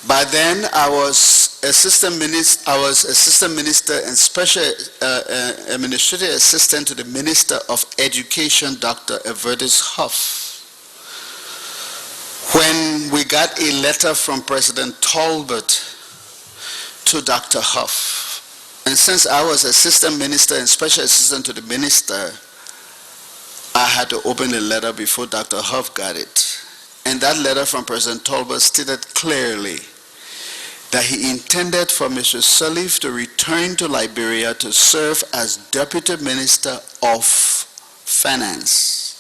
By then, I was assistant minister and special administrative assistant to the Minister of Education, Dr. Evertus Huff. When we got a letter from President Talbot to Dr. Huff, and since I was assistant minister and special assistant to the minister, I had to open the letter before Dr. Huff got it. And that letter from President Talbot stated clearly that he intended for Mr. Sirleaf to return to Liberia to serve as Deputy Minister of Finance,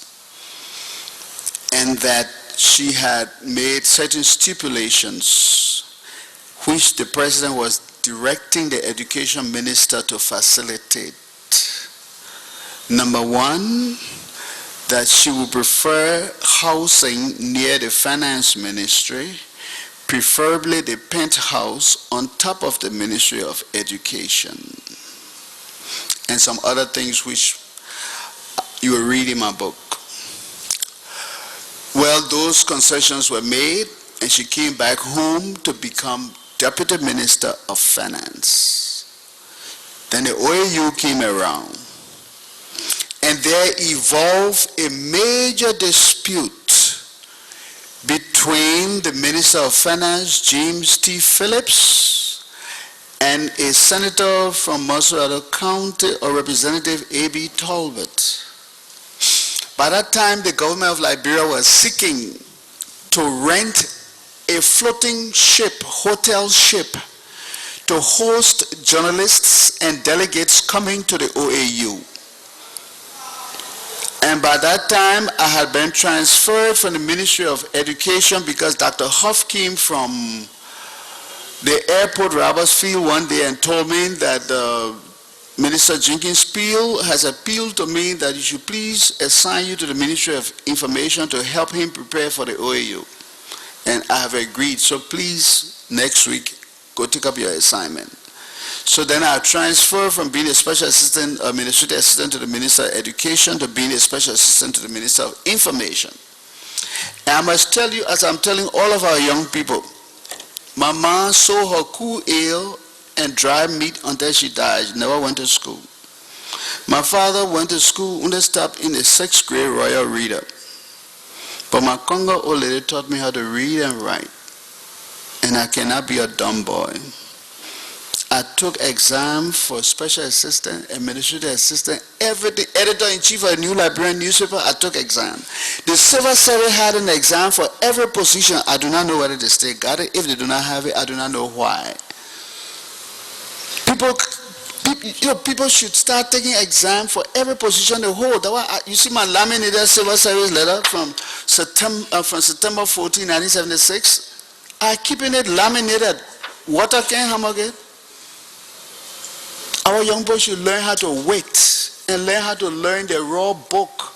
and that she had made certain stipulations which the President was directing the Education Minister to facilitate. Number one, that she would prefer housing near the Finance Ministry, preferably the penthouse on top of the Ministry of Education, and some other things which you will read in my book. Well, those concessions were made, and she came back home to become Deputy Minister of Finance. Then the OAU came around, and there evolved a major dispute between the Minister of Finance, James T. Phillips, and a senator from Masurado County, or Representative A.B. Talbot. By that time, the government of Liberia was seeking to rent a floating ship, hotel ship, to host journalists and delegates coming to the OAU. And by that time, I had been transferred from the Ministry of Education because Dr. Huff came from the airport, Robertsfield, one day and told me that Minister Jenkins Peel has appealed to me that you should please assign you to the Ministry of Information to help him prepare for the OAU. And I have agreed, so please, next week, go take up your assignment. So then I transferred from being a special assistant, administrative assistant to the Minister of Education to being a special assistant to the Minister of Information. And I must tell you, as I'm telling all of our young people, my mom sold her cool ale and dried meat until she died. She never went to school. My father went to school and stopped in the 6th grade Royal Reader. But my Congo old lady taught me how to read and write. And I cannot be a dumb boy. I took exam for special assistant, administrative assistant, everything, editor-in-chief of a New Liberian newspaper, I took exam. The civil service had an exam for every position. I do not know whether the state got it. If they do not have it, I do not know why. People should start taking exam for every position they hold. You see my laminated civil service letter from September 14, 1976. I keeping it laminated. Water can't hammer it. Our young boys should learn how to wait and learn how to learn the raw book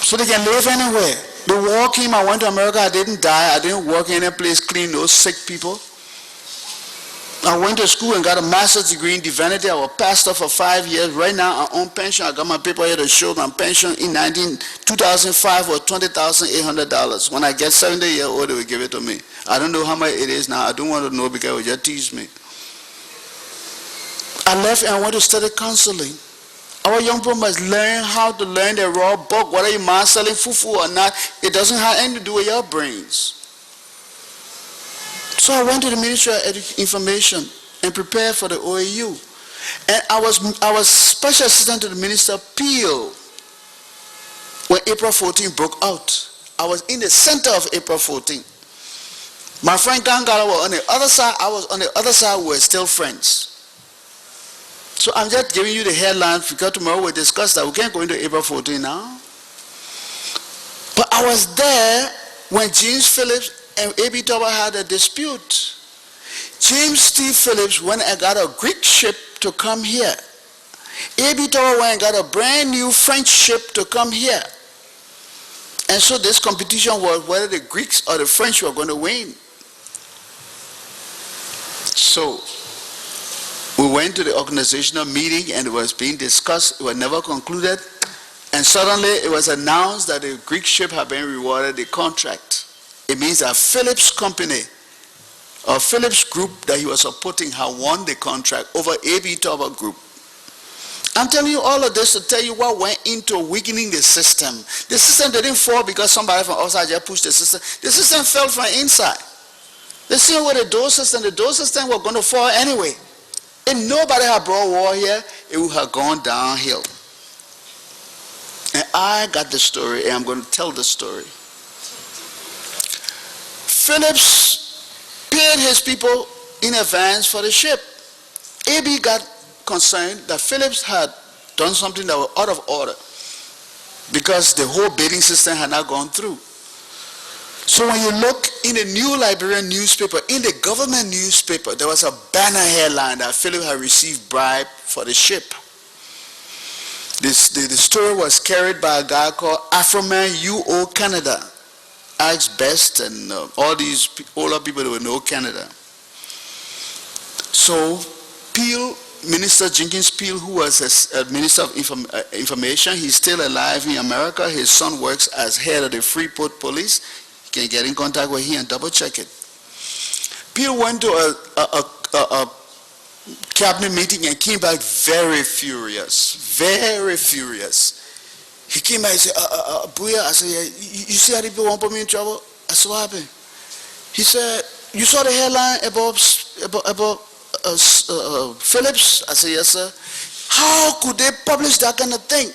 so they can live anywhere. The war came, I went to America, I didn't die, I didn't work in any place, clean those sick people. I went to school and got a master's degree in divinity. I was pastor for 5 years. Right now, I'm on pension. I got my paper here to show my pension in 2005 was $20,800. When I get 70 years old, they will give it to me. I don't know how much it is now. I don't want to know because it will just tease me. I left and I went to study counseling. Our young people must learn how to learn the raw book. Whether you're selling fufu or not, it doesn't have anything to do with your brains. So I went to the Ministry of Information and prepared for the OAU. And I was special assistant to the Minister Peel when April 14 broke out. I was in the center of April 14. My friend Gangala was on the other side. I was on the other side. We were still friends. So I'm just giving you the headline because tomorrow we'll discuss that. We can't go into April 14 now. But I was there when James Phillips and A.B. Talbot had a dispute. James T. Phillips went and got a Greek ship to come here. A.B. Talbot went and got a brand new French ship to come here. And so this competition was whether the Greeks or the French were going to win. So we went to the organizational meeting and it was being discussed. It was never concluded. And suddenly it was announced that the Greek ship had been rewarded the contract, $1 it means that Phillips Company, or Phillips Group that he was supporting, had won the contract over A.B. Tauber Group. I'm telling you all of this to tell you what went into weakening the system. The system didn't fall because somebody from outside just pushed the system. The system fell from inside. The same with the door system was going to fall anyway. If nobody had brought war here, it would have gone downhill. And I got the story, and I'm going to tell the story. Phillips paid his people in advance for the ship. A.B. got concerned that Phillips had done something that was out of order because the whole bidding system had not gone through. So when you look in the New Liberian newspaper, in the government newspaper, there was a banner headline that Phillips had received bribe for the ship. The story was carried by a guy called Afroman UO Canada, Alex Best, and all these older people that would know Canada. So Peel, Minister Jenkins Peel, who was a Minister of Information, he's still alive in America. His son works as head of the Freeport Police. You can get in contact with him and double check it. Peel went to a cabinet meeting and came back very furious. He came back and said, Bowier, I said, you see how the people want to put me in trouble? I said, what happened? He said, you saw the headline about Phillips? I said, yes, sir. How could they publish that kind of thing?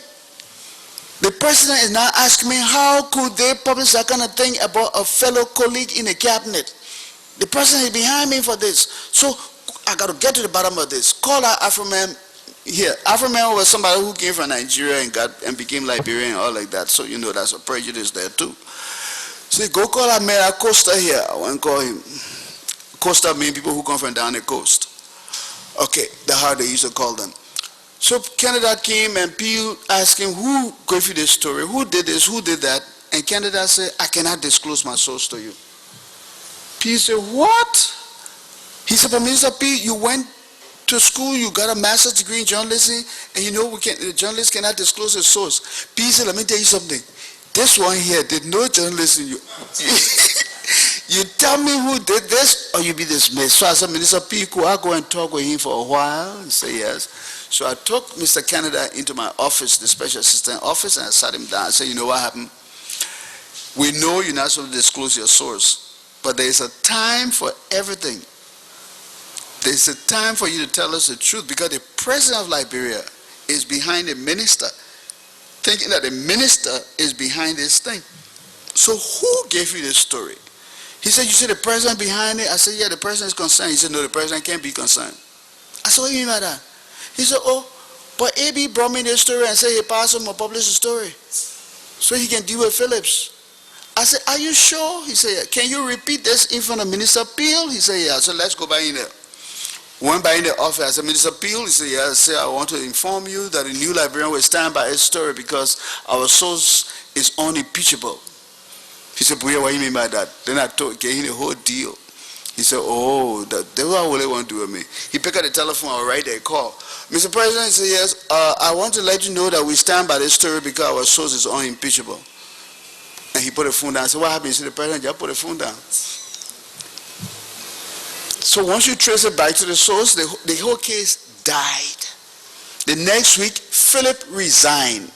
The president is now asking me, how could they publish that kind of thing about a fellow colleague in the cabinet? The president is behind me for this. So I got to get to the bottom of this. Call out Afroman here. Afroman was somebody who came from Nigeria and became Liberian and all like that. So you know that's a prejudice there too. So go call out Mayor Costa here. I want to call him. Costa means people who come from down the coast. Okay, that's how they used to call them. So Canada came and Peel asked him, who gave you this story? Who did this? Who did that? And Canada said, I cannot disclose my source to you. Peel said, what? He said, but Mr. Peel, you went to school, you got a master's degree in journalism, and you know the journalist cannot disclose his source. Peel said, let me tell you something. This one here did no journalism. You tell me who did this, or you be dismissed. So I said, Minister Peel, could I go and talk with him for a while? He said, yes. So I took Mr. Canada into my office, the special assistant office, and I sat him down. I said, you know what happened? We know you're not supposed to disclose your source, but there is a time for everything. There's a time for you to tell us the truth, because the president of Liberia is behind the minister, thinking that the minister is behind this thing. So who gave you this story? He said, you see the president behind it? I said, yeah, the president is concerned. He said, no, the president can't be concerned. I said, what do you mean by that? He said, oh, but A.B. brought me this story and said he passed him or published the story so he can deal with Phillips. I said, are you sure? He said, yeah. Can you repeat this in front of Minister Peel? He said, yeah. So let's go by in there. Went by in the office. I said, Minister Peel? He said, yeah. I said, I want to inform you that the New Liberian will stand by its story because our source is unimpeachable. He said, Bowier, what do you mean by that? Then I gave him the whole deal. He said, oh, that's what they want to do with me. He picked up the telephone, I'll write a call. Mr. President, he said, yes, I want to let you know that we stand by this story because our source is unimpeachable. And he put the phone down. I said, what happened? He said, the president just put the phone down. So once you trace it back to the source, the whole case died. The next week, Philip resigned.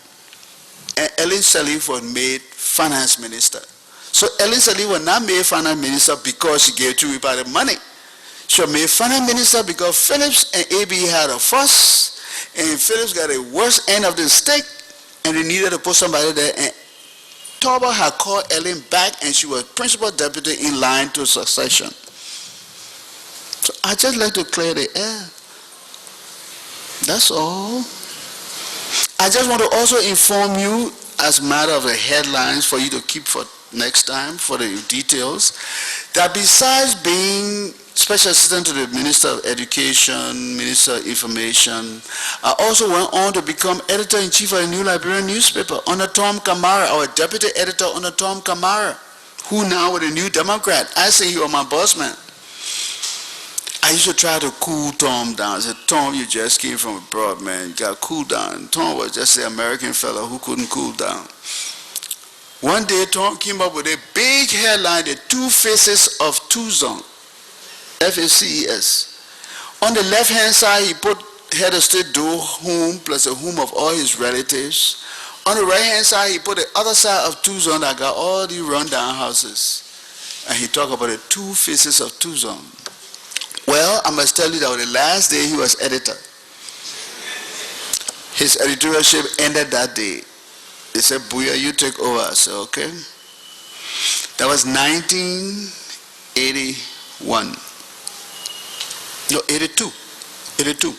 And Ellen Sirleaf was made finance minister. So Ellen Sirleaf was not made finance minister because she gave two people the money. She was made finance minister because Phillips and A.B. had a fuss, and Phillips got a worse end of the stick, and they needed to put somebody there. And Tauber had called Ellen back, and she was principal deputy in line to succession. So I just like to clear the air. That's all. I just want to also inform you, as a matter of the headlines for you to keep for next time, for the details, that besides being special assistant to the Minister of Education, Minister of Information, I also went on to become editor-in-chief of the New Liberian newspaper under Tom Kamara, our deputy editor under Tom Kamara, who now with the New Democrat. I say he was my boss man. I used to try to cool Tom down. I said, Tom, you just came from abroad, man. You got to cool down. Tom was just an American fellow who couldn't cool down. One day Tom came up with a big headline, the two faces of Tucson, FACES. On the left hand side, he put head of state Doe home plus a home of all his relatives. On the right hand side, he put the other side of Tucson that got all the rundown houses. And he talked about the two faces of Tucson. Well, I must tell you that on the last day he was editor. His editorship ended that day. They said, Bowier, you take over. I said, okay. That was 1981. No, 82. 82.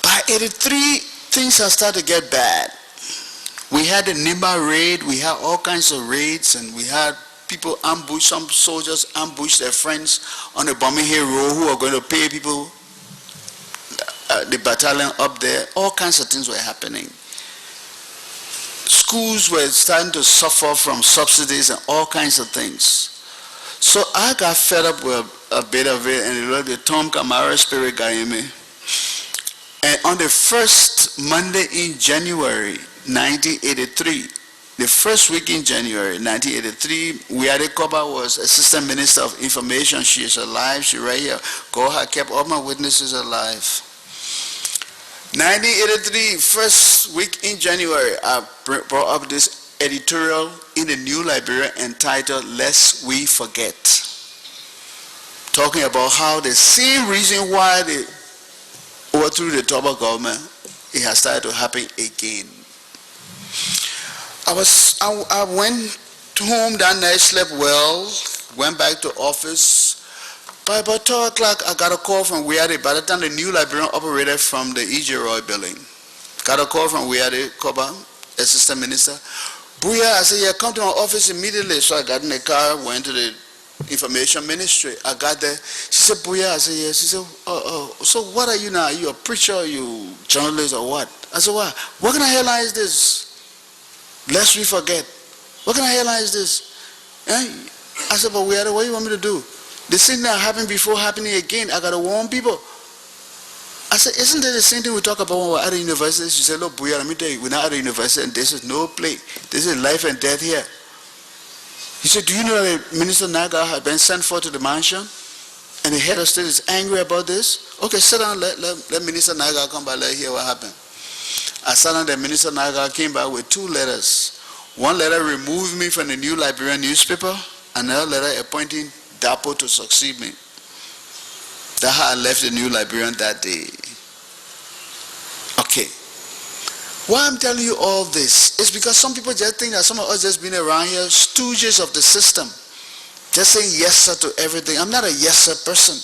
By 83, things have started to get bad. We had the Nimba raid, we had all kinds of raids, and we had people ambush, some soldiers ambush their friends on the Bombing Hill Road who are going to pay people, the battalion up there. All kinds of things were happening. Schools were starting to suffer from subsidies and all kinds of things. So I got fed up with a bit of it, and the Tom Camara spirit got in me. And on the first Monday in January 1983, the first week in January 1983, Wiade Koba was Assistant Minister of Information. She is alive, she's right here. God had kept all my witnesses alive. 1983, first week in January, I brought up this editorial in the New Liberia entitled, Lest We Forget. Talking about how the same reason why they overthrew the Toba government, it has started to happen again. I went home that night, slept well, went back to office. By about 12 o'clock, I got a call from Wiade. By the time the New Liberian operated from the E.J. Roy building, got a call from Wiade Koba, Assistant Minister. Bowier, I said, yeah, come to my office immediately. So I got in the car, went to the Information Ministry. I got there. She said, Bowier, I said, yes. She said, so what are you now? Are you a preacher, are you journalist, or what? I said, what kind of headline is this? Lest we forget. What kind of headline is this? Eh? I said, but what do you want me to do? The thing that happened before happening again, I got to warn people. I said, isn't that the same thing we talk about when we're at the university? She said, look, Bowier, let me tell you, we're not at the university and this is no play. This is life and death here. He said, do you know that Minister Naga had been sent for to the mansion? And the head of state is angry about this? Okay, sit down, let Minister Naga come by, let hear what happened. I sat down there, Minister Naga came back with two letters. One letter removed me from the New Liberian newspaper, another letter appointing Dapo to succeed me. That's how I left the New Liberian that day. Okay. Why I'm telling you all this is because some people just think that some of us just been around here, stooges of the system, just saying yes sir to everything. I'm not a yes sir person.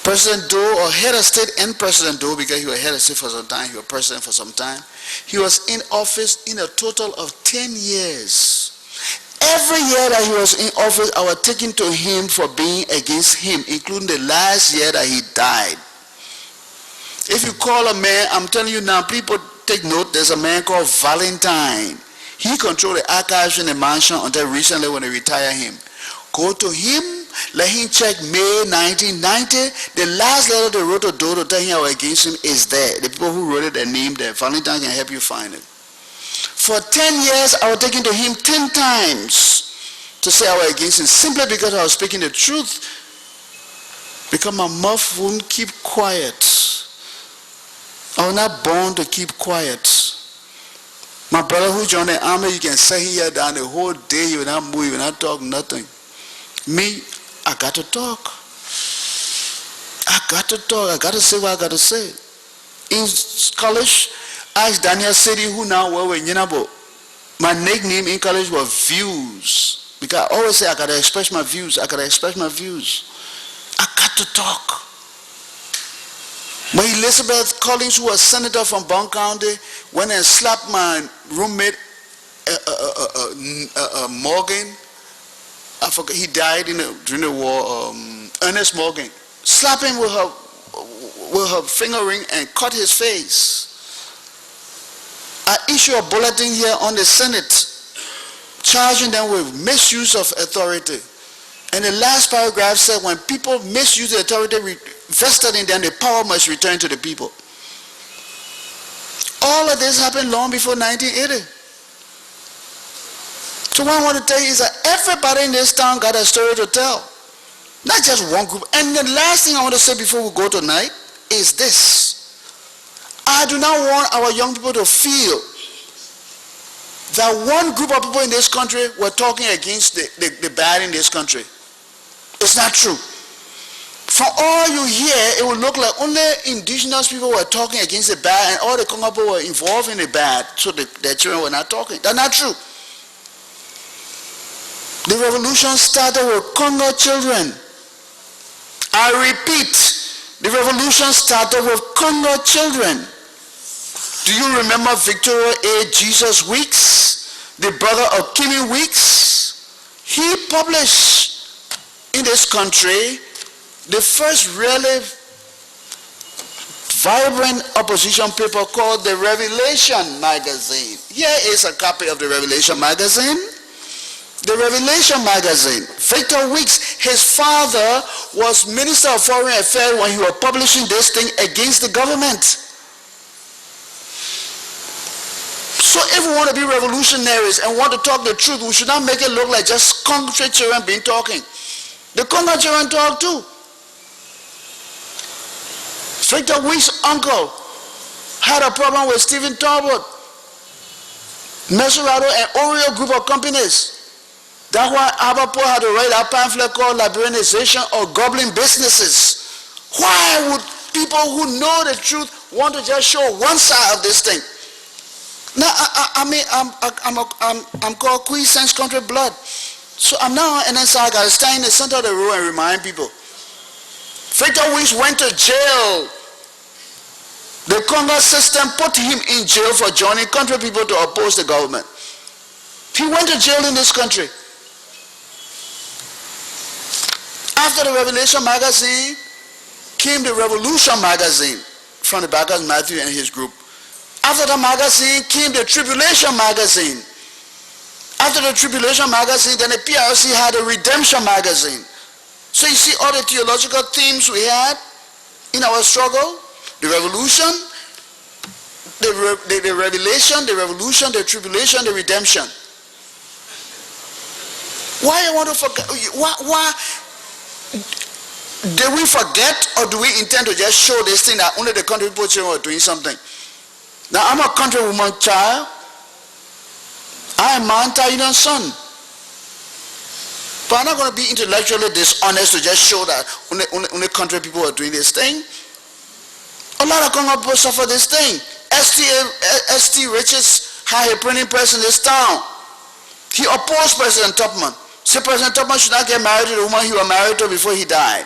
President Doe, or head of state and President Doe, because he was head of state for some time, he was president for some time, he was in office in a total of 10 years. Every year that he was in office, I was taken to him for being against him, including the last year that he died. If you call a man, I'm telling you now, people take note, there's a man called Valentine. He controlled the archives in the mansion until recently when they retired him. Go to him, let him check May 1990. The last letter they wrote to Doe to tell him I was against him is there. The people who wrote it, their name there. Valentine can help you find it. For 10 years, I was taken to him 10 times to say I was against him, simply because I was speaking the truth. Because my mouth wouldn't keep quiet. I was not born to keep quiet. My brother who joined the army, you can sit here down the whole day, you will not move, you will not talk, nothing. Me, I got to talk. I got to talk. I got to say what I got to say. In college, ask Daniel City, who now work with Nyinabo. My nickname in college was Views. Because I always say I got to express my views. I got to express my views. I got to talk. When Elizabeth Collins, who was senator from Bond County, went and slapped my roommate, Morgan, I forgot, he died during the war, Ernest Morgan, slapped him with her finger ring and cut his face. I issued a bulletin here on the Senate charging them with misuse of authority. And the last paragraph said when people misuse the authority vested in them, the power must return to the people. All of this happened long before 1980. So what I want to tell you is that everybody in this town got a story to tell. Not just one group. And the last thing I want to say before we go tonight is this. I do not want our young people to feel that one group of people in this country were talking against the bad in this country. It's not true. From all you hear, it will look like only indigenous people were talking against the bad and all the Congo people were involved in the bad, so their children were not talking. That's not true. The revolution started with Congo children. I repeat, the revolution started with Congo children. Do you remember Victoria A. Jesus Weeks, the brother of Kimi Weeks? He published in this country the first really vibrant opposition paper called the Revelation magazine. Here is a copy of the Revelation magazine. The Revelation magazine. Victor Weeks, his father was Minister of Foreign Affairs when he was publishing this thing against the government. So if we want to be revolutionaries and want to talk the truth, we should not make it look like just Congo children being talking. The Congo children talk too. Victor Weeks' uncle had a problem with Stephen Talbot, Mesurado and Oreo group of companies. That's why Abapo had to write a pamphlet called Liberalization of Goblin Businesses. Why would people who know the truth want to just show one side of this thing? Now, I'm called Quiescence Country Blood. So I'm now an NSI. I got to stand in the center of the room and remind people. Victor Weeks went to jail. The Congo system put him in jail for joining country people to oppose the government. He went to jail in this country. After the Revelation magazine came the Revolution magazine from the backers Matthew and his group. After the magazine came the Tribulation magazine. After the Tribulation magazine, then the PRC had a Redemption magazine. So you see all the theological themes we had in our struggle: the revolution, the revelation, the revolution, the tribulation, the redemption. Why you want to forget? Why did we forget, or do we intend to just show this thing that only the country people children are doing something? Now I'm a countrywoman child. I am my Italian son. But I'm not going to be intellectually dishonest to just show that only country people are doing this thing. A lot of Congo people suffer this thing. S.T. Richards had a printing press in this town. He opposed President Tubman. Said President Tubman should not get married to the woman he was married to before he died.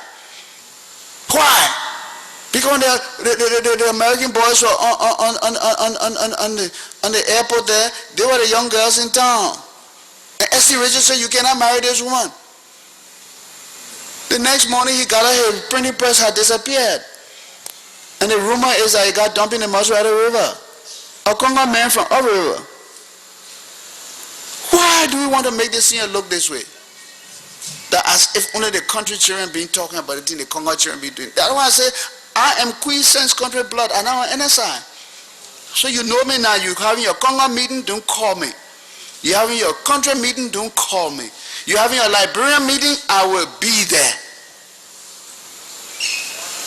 Why? Because the American boys were on the airport there, they were the young girls in town. And S.T. Richards said, you cannot marry this woman. The next morning he got out, his printing press had disappeared. And the rumor is that he got dumped in the Maserati River. A Congo man from a river. Why do we want to make this thing look this way? That as if only the country children being talking about the thing the Congo children be doing. That's why I say, I am Quiescence Country Blood and I'm an NSI. So you know me now. You having your Congo meeting, don't call me. You having your country meeting, don't call me. You having your Liberian meeting, I will be there.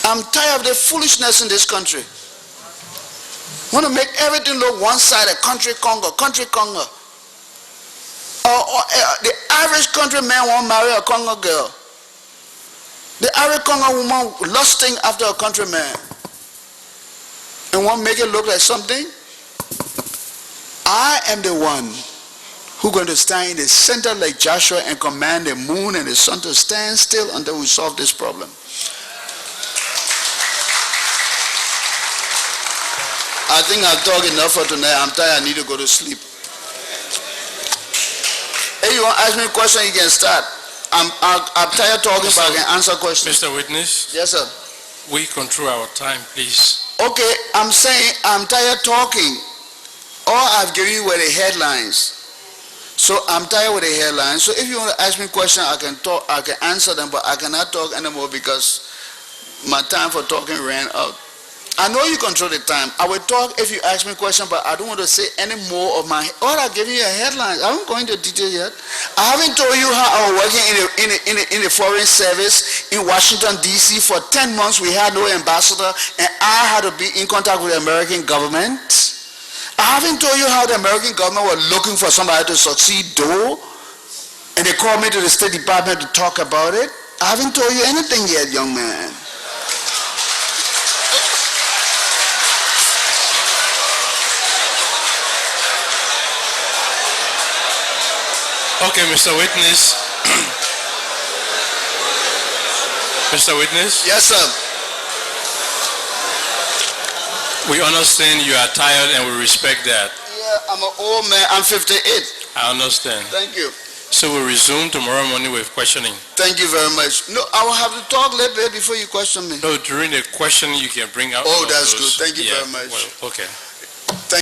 I'm tired of the foolishness in this country. Want to make everything look one-sided. Country Congo, country Congo. The average country man won't marry a Congo girl. The average Congo woman lusting after a country man and won't make it look like something. I am the one who's going to stand in the center like Joshua and command the moon and the sun to stand still until we solve this problem. I think I've talked enough for tonight. I'm tired. I need to go to sleep. Hey, you want to ask me a question? You can start. I'm tired talking, but I can answer questions. Mr. Witness? Yes, sir. We control our time, please. Okay, I'm saying I'm tired talking. All I've given you were the headlines. So I'm tired with the headlines. So if you want to ask me questions, I can talk, I can answer them, but I cannot talk anymore because my time for talking ran out. I know you control the time. I will talk if you ask me a question, but I don't want to say any more of my. All I give you a headline. I haven't gone into detail yet. I haven't told you how I was working in the foreign service in Washington D.C. for 10 months. We had no ambassador, and I had to be in contact with the American government. I haven't told you how the American government was looking for somebody to succeed though, and they called me to the State Department to talk about it. I haven't told you anything yet, young man. Okay, Mr. Witness. Mr. Witness, Yes, sir. we understand you are tired and we respect that. Yeah, I'm an old man. I'm 58. I understand. Thank you. So we'll resume tomorrow morning with questioning. Thank you very much. No, I will have to talk a little bit before you question me. No, during the question you can bring out. Oh, all of that's those. good. Thank you Yeah, very much. well, okay.